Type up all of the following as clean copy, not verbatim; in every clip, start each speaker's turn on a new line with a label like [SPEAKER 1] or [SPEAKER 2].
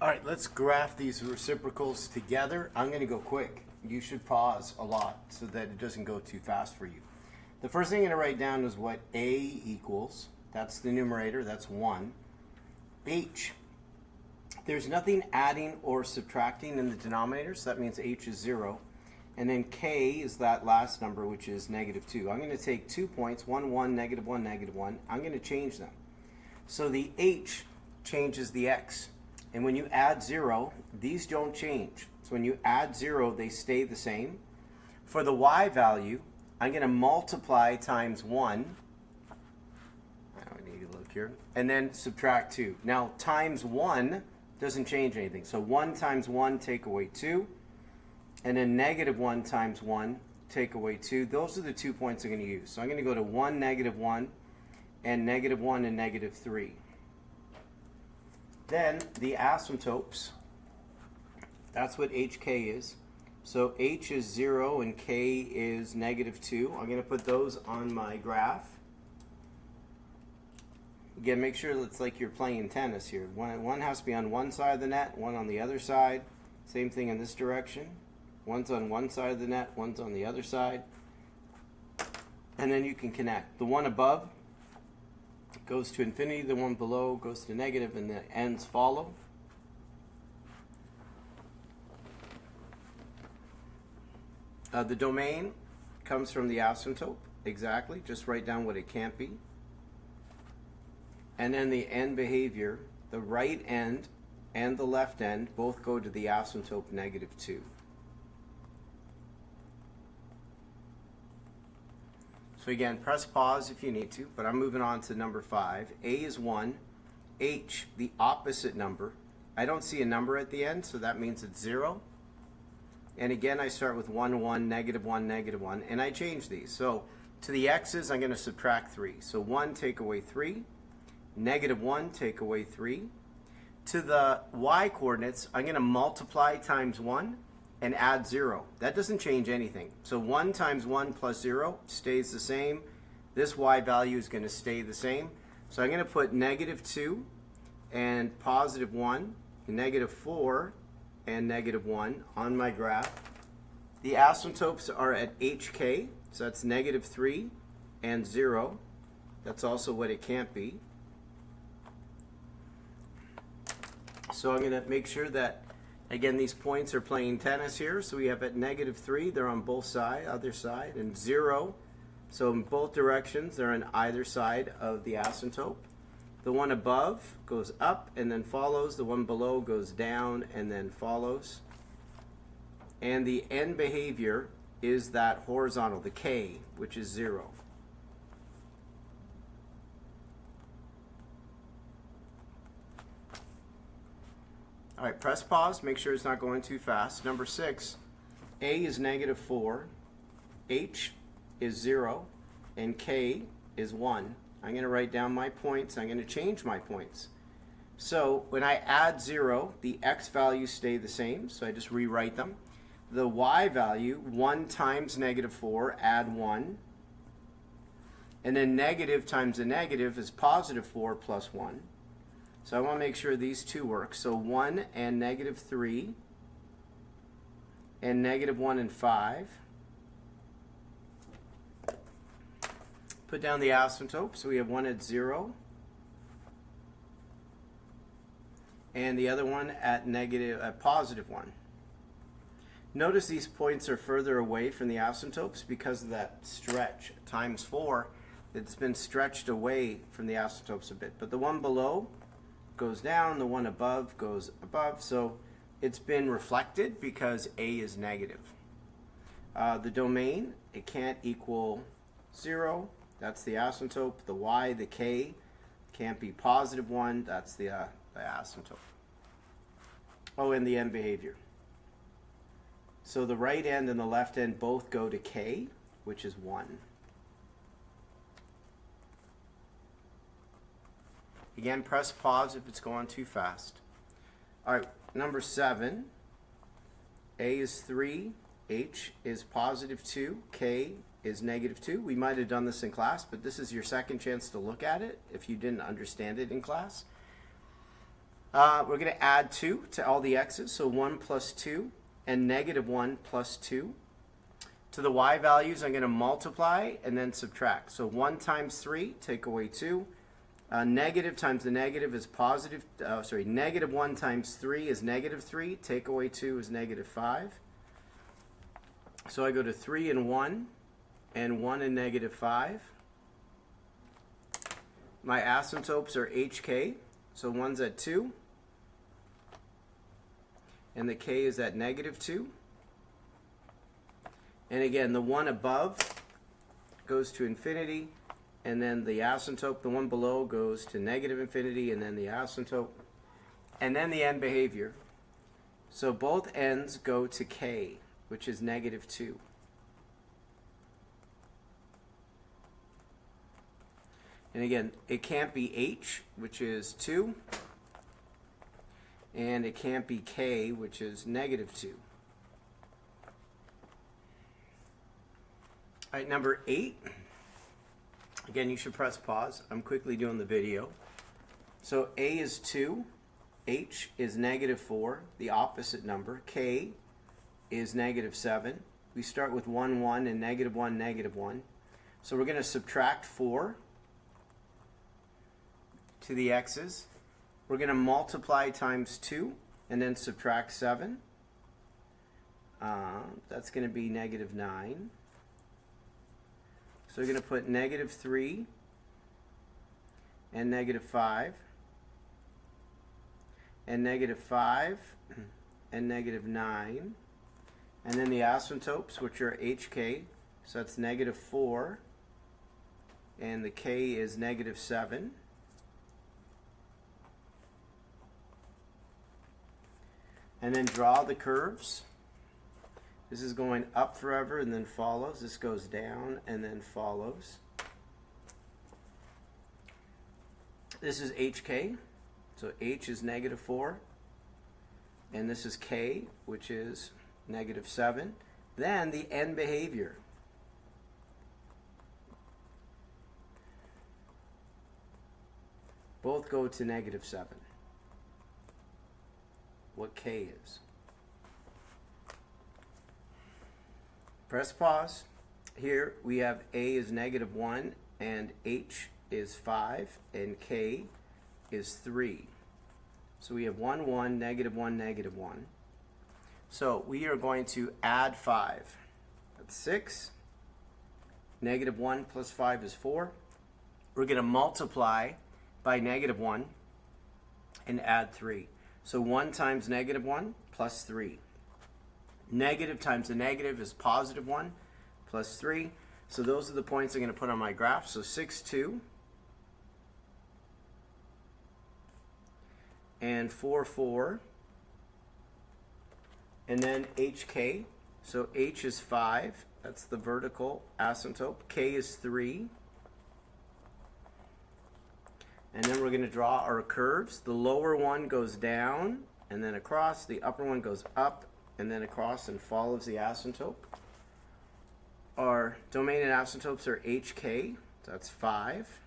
[SPEAKER 1] All right, let's graph these reciprocals together. I'm going to go quick. You should pause a lot so that it doesn't go too fast for you. The first thing I'm going to write down is what A equals. That's the numerator, that's 1. H, there's nothing adding or subtracting in the denominator, so that means H is 0. And then K is that last number, which is -2. I'm going to take 2 points, 1, 1, -1, -1. I'm going to change them. So the H changes the X. And when you add 0, these don't change. So when you add 0, they stay the same. For the Y value, I'm going to multiply times 1. I don't need to look here. And then subtract 2. Now, times 1 doesn't change anything. So 1 times 1, take away 2. And then -1 times 1, take away 2. Those are the 2 points I'm going to use. So I'm going to go to 1, -1, and -1 and -3. Then the asymptotes, that's what HK is. So H is 0 and K is -2. I'm going to put those on my graph. Again, make sure it's like you're playing tennis here. One has to be on one side of the net, one on the other side. Same thing in this direction. One's on one side of the net, one's on the other side. And then you can connect. The one above goes to infinity, the one below goes to negative, and the ends follow. The domain comes from the asymptote, exactly. Just write down what it can't be. And then the end behavior, the right end and the left end both go to the asymptote -2. So again, press pause if you need to, but I'm moving on to number 5. A is 1. H, the opposite number. I don't see a number at the end, so that means it's 0. And again, I start with 1, 1, -1, -1, and I change these. So to the x's, I'm going to subtract 3. So 1, take away 3. -1, take away 3. To the y coordinates, I'm going to multiply times 1 and add 0. That doesn't change anything. So 1 times 1 plus 0 stays the same. This y value is going to stay the same. So I'm going to put -2 and +1, -4 and -1 on my graph. The asymptotes are at HK, so that's -3 and 0. That's also what it can't be. So I'm going to make sure that, again, these points are playing tennis here. So we have at -3, they're on both sides, other side, and 0. So in both directions, they're on either side of the asymptote. The one above goes up and then follows. The one below goes down and then follows. And the end behavior is that horizontal, the K, which is 0. All right, press pause. Make sure it's not going too fast. Number 6, A is -4, H is 0, and K is 1. I'm going to write down my points. I'm going to change my points. So when I add 0, the X values stay the same, so I just rewrite them. The Y value, 1 times -4, add 1. And then negative times a negative is +4 plus 1. So I want to make sure these two work. So 1 and -3 and -1 and 5. Put down the asymptote. So we have one at 0 and the other one at +1. Notice these points are further away from the asymptotes because of that stretch, times 4. It's been stretched away from the asymptotes a bit. But the one below goes down, the one above goes above, so it's been reflected because A is negative. The domain, it can't equal 0. That's the asymptote. The Y, the K, can't be +1. That's the asymptote. Oh, and the end behavior. So the right end and the left end both go to K, which is 1. Again, press pause if it's going too fast. All right, number 7. A is 3, H is +2, K is -2. We might have done this in class, but this is your second chance to look at it if you didn't understand it in class. We're going to add 2 to all the x's, so 1 plus 2 and negative 1 plus 2. To the y values, I'm going to multiply and then subtract. So 1 times 3, take away 2. Negative times the negative is positive. Negative 1 times 3 is negative 3. Take away 2 is negative 5. So I go to 3 and 1, and 1 and negative 5. My asymptotes are hk, so 1's at 2, and the k is at negative 2. And again, the one above goes to infinity, and then the asymptote, the one below, goes to negative infinity, and then the asymptote, and then the end behavior. So both ends go to k, which is negative 2. And again, it can't be h, which is 2, and it can't be k, which is negative 2. All right, number 8. Again, you should press pause. I'm quickly doing the video. So a is 2, h is negative 4, the opposite number. K is negative 7. We start with 1, 1, and negative 1, negative 1. So we're going to subtract 4 to the x's. We're going to multiply times 2 and then subtract 7. That's going to be negative 9. So we're going to put negative 3 and negative 5 and negative 5 and negative 9. And then the asymptotes, which are hk, so that's negative 4, and the k is negative 7. And then draw the curves. This is going up forever and then follows. This goes down and then follows. This is hk, so h is negative 4. And this is k, which is negative 7. Then the end behavior. Both go to negative 7. What k is. Press pause. Here we have a is negative 1 and h is 5 and k is 3. So we have 1, 1, negative 1, negative 1. So we are going to add 5. That's 6. Negative 1 plus 5 is 4. We're going to multiply by negative 1 and add 3. So 1 times negative 1 plus 3. Negative times the negative is positive 1 plus 3. So those are the points I'm going to put on my graph. So 6, 2. And 4, 4. And then hk. So h is 5. That's the vertical asymptote. K is 3. And then we're going to draw our curves. The lower one goes down and then across. The upper one goes up and then across and follows the asymptote. Our domain and asymptotes are hk, so that's 5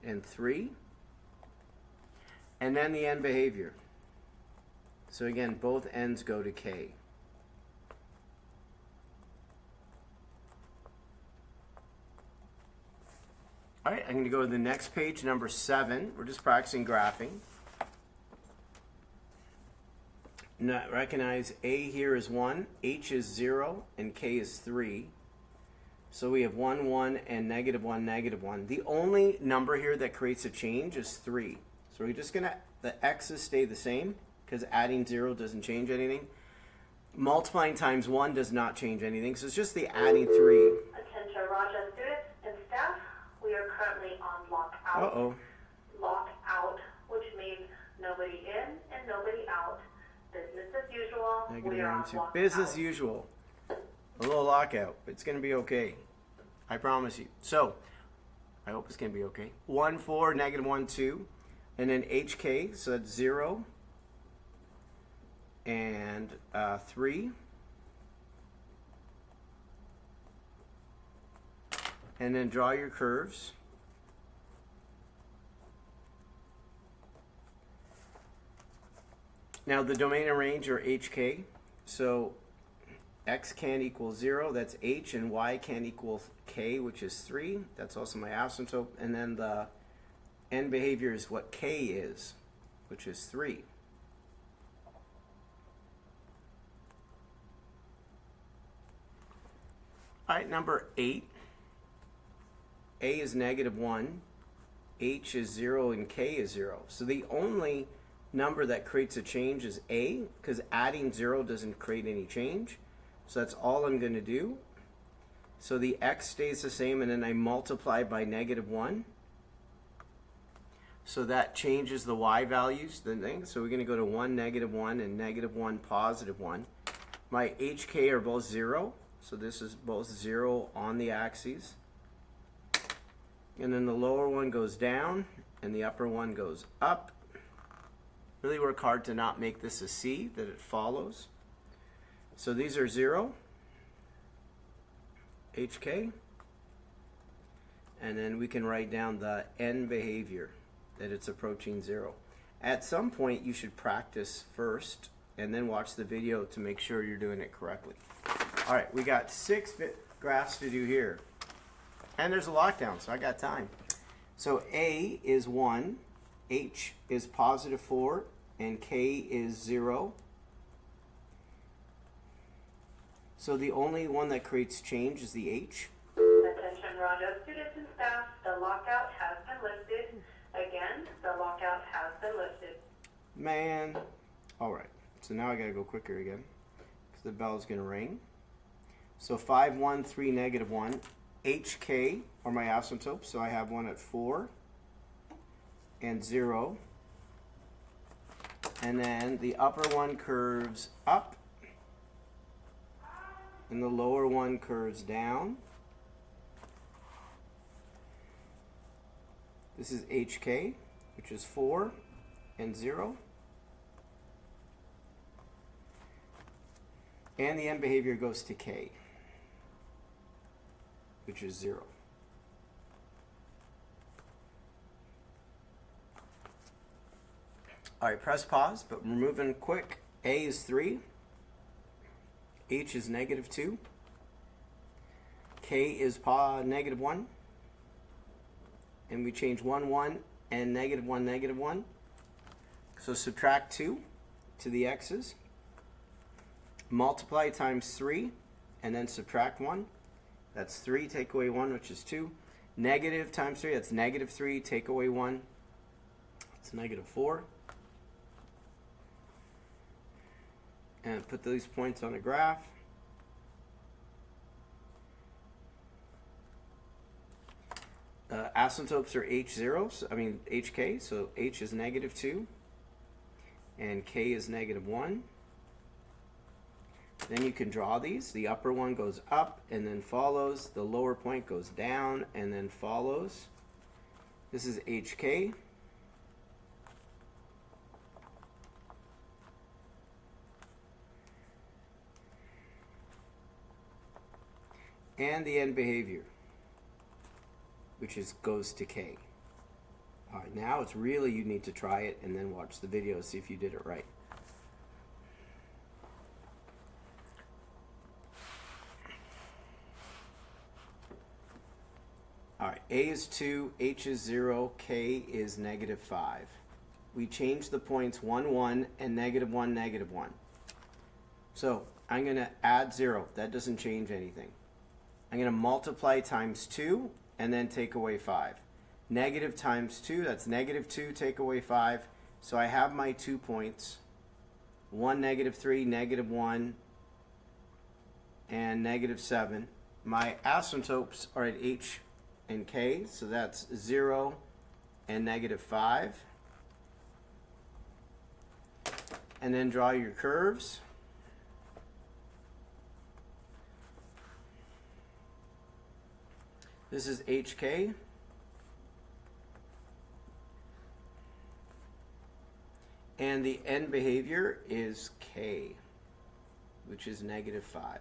[SPEAKER 1] and 3. And then the end behavior. So again, both ends go to k. All right, I'm going to go to the next page, number 7. We're just practicing graphing. Now, recognize a here is 1, h is 0, and k is 3. So we have 1, 1, and negative 1, negative 1. The only number here that creates a change is 3. So we're just going to, the x's stay the same, because adding 0 doesn't change anything. Multiplying times 1 does not change anything, so it's just the adding 3.
[SPEAKER 2] Attention Raja students and staff, we are currently on lockout.
[SPEAKER 1] Uh-oh.
[SPEAKER 2] Lockout, which means nobody in and nobody out. Business as usual. We are on lockout.
[SPEAKER 1] Business as usual. A little lockout. It's going to be okay. I promise you. So, I hope it's going to be okay. 1, 4, negative 1, 2. And then hk, so that's 0. And 3. And then draw your curves. Now the domain and range are HK. So X can't equal 0, that's H, and Y can't equal K, which is 3. That's also my asymptote. And then the end behavior is what K is, which is 3. All right, number 8. A is -1, H is 0, and K is 0. So the only number that creates a change is A, because adding 0 doesn't create any change. So that's all I'm going to do. So the X stays the same, and then I multiply by -1. So that changes the Y values, the thing. So we're going to go to 1, -1, and -1, +1. My HK are both 0. So this is both 0 on the axes. And then the lower one goes down, and the upper one goes up. Really work hard to not make this a C, that it follows. So these are 0, HK. And then we can write down the end behavior, that it's approaching 0. At some point, you should practice first, and then watch the video to make sure you're doing it correctly. All right, we got 6 graphs to do here. And there's a lockdown, so I got time. So A is 1, H is +4, and K is 0. So the only one that creates change is the H.
[SPEAKER 2] Attention, Raja students and staff, the lockout has been lifted. Again, the lockout has been lifted.
[SPEAKER 1] Man. All right, so now I gotta go quicker again, because the bell is gonna ring. So 5, 1, 3, -1. HK are my asymptotes, so I have one at 4 and 0. And then the upper one curves up, and the lower one curves down. This is HK, which is 4 and 0. And the end behavior goes to K, which is 0. All right, press pause, but we're moving quick. A is 3, H is -2, K is -1, and we change 1, 1, and -1, -1. So subtract 2 to the x's, multiply times 3, and then subtract 1. That's 3, take away 1, which is 2. Negative times 3, that's -3, take away 1. It's -4. And put these points on a graph. Asymptotes are H0, so, HK, so H is -2, and K is -1. Then you can draw these. The upper one goes up and then follows. The lower point goes down and then follows. This is HK. And the end behavior, which goes to K. All right, now it's really, you need to try it and then watch the video, see if you did it right. All right, A is 2, H is 0, K is -5. We change the points 1, 1, and -1, -1. So I'm going to add 0. That doesn't change anything. I'm going to multiply times 2 and then take away 5. Negative times 2, that's -2, take away 5. So I have my 2 points, 1, -3, -1, and -7. My asymptotes are at H and K, so that's 0 and -5. And then draw your curves. This is HK. And the end behavior is K, which is -5.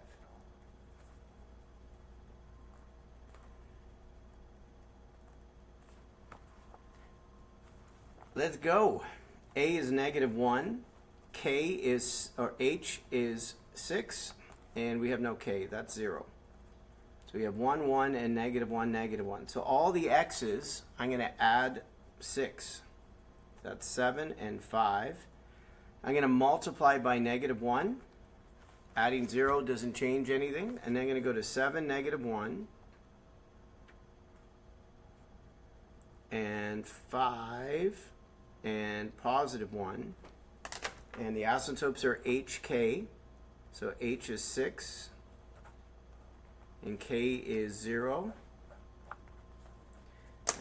[SPEAKER 1] Let's go. A is -1, K is, or H is 6, and we have no K, that's 0. So we have 1, 1, and negative 1, negative 1. So all the X's, I'm going to add 6. That's 7 and 5. I'm going to multiply by negative 1. Adding 0 doesn't change anything. And then I'm going to go to 7, negative 1. And 5. And positive 1. And the asymptotes are HK. So H is 6. And K is 0.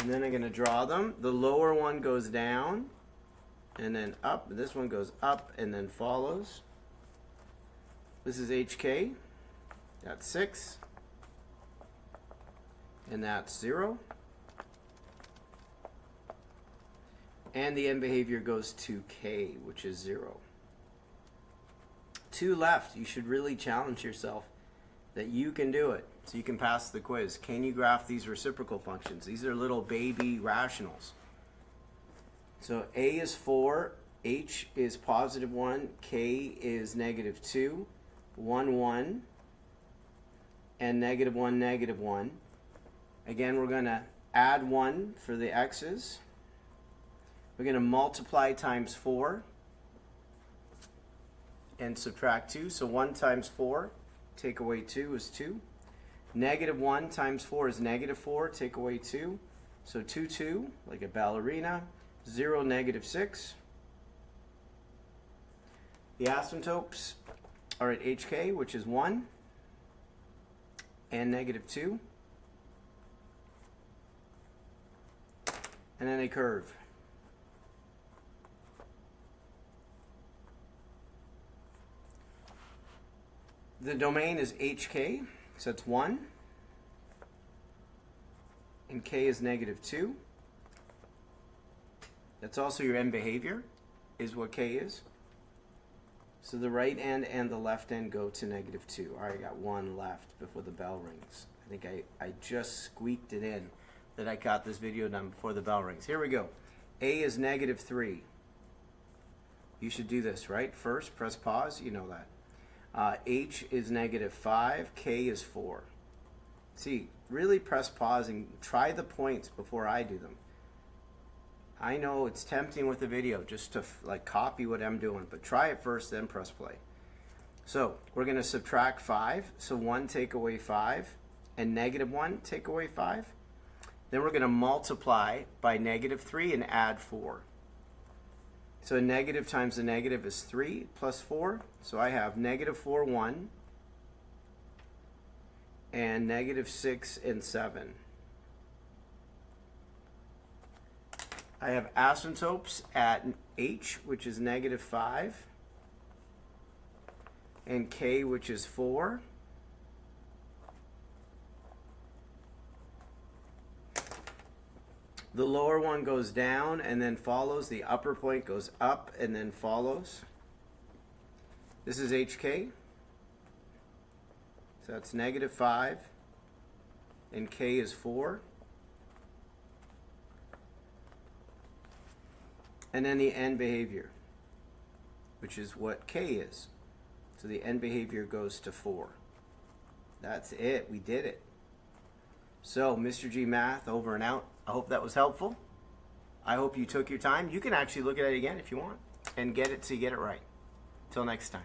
[SPEAKER 1] And then I'm going to draw them. The lower one goes down and then up. This one goes up and then follows. This is HK. That's 6. And that's 0. And the end behavior goes to K, which is 0. 2 left. You should really challenge yourself that you can do it. So you can pass the quiz. Can you graph these reciprocal functions? These are little baby rationals. So A is 4, H is positive 1, K is negative 2, 1, 1, and negative 1, negative 1. Again, we're going to add 1 for the X's. We're going to multiply times 4 and subtract 2. So 1 times 4, take away 2 is 2. Negative 1 times 4 is negative 4. Take away 2. So 2, 2, like a ballerina. 0, negative 6. The asymptotes are at HK, which is 1. And negative 2. And then a curve. The domain is HK. So that's 1, and K is negative 2. That's also your end behavior, is what K is. So the right end and the left end go to negative 2. All right, I got 1 left before the bell rings. I think I just squeaked it in that I got this video done before the bell rings. Here we go. A is negative 3. You should do this, right? First, press pause. You know that. H is negative 5, K is 4. See, really press pause and try the points before I do them. I know it's tempting with the video just to like copy what I'm doing, but try it first, then press play. So we're going to subtract 5. So 1 take away 5, and negative 1 take away 5. Then we're going to multiply by negative 3 and add 4. So a negative times a negative is 3 plus 4. So I have negative 4, 1, and negative 6 and 7. I have asymptotes at H, which is negative 5, and K, which is 4. The lower one goes down and then follows. The upper point goes up and then follows. This is HK. So that's negative 5. And K is 4. And then the end behavior, which is what K is. So the end behavior goes to 4. That's it. We did it. So, Mr. G Math, over and out. I hope that was helpful. I hope you took your time. You can actually look at it again if you want and get it so you get it right. Till next time.